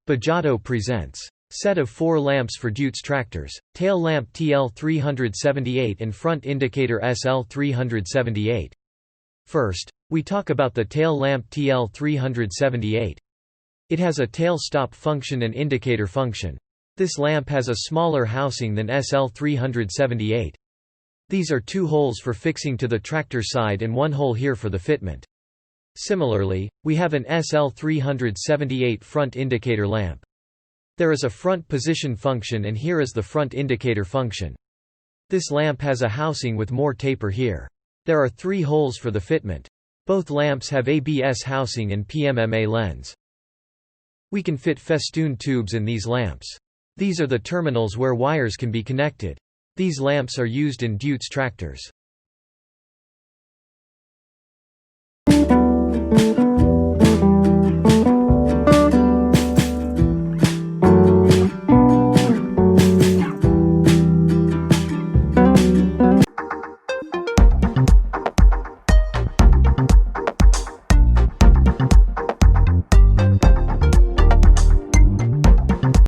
Bajato Presents. Set of 4 lamps for Deutz tractors, tail lamp TL378 and front indicator SL378. First, we talk about the tail lamp TL378. It has a tail stop function and indicator function. This lamp has a smaller housing than SL378. These are 2 holes for fixing to the tractor side and 1 hole here for the fitment. Similarly, we have an SL378 front indicator lamp. There is a front position function and here is the front indicator function. This lamp has a housing with more taper here. There are 3 holes for the fitment. Both lamps have A.B.S housing and PMMA lens. We can fit festoon tubes in these lamps. These are the terminals where wires can be connected. These lamps are used in Deutz tractors.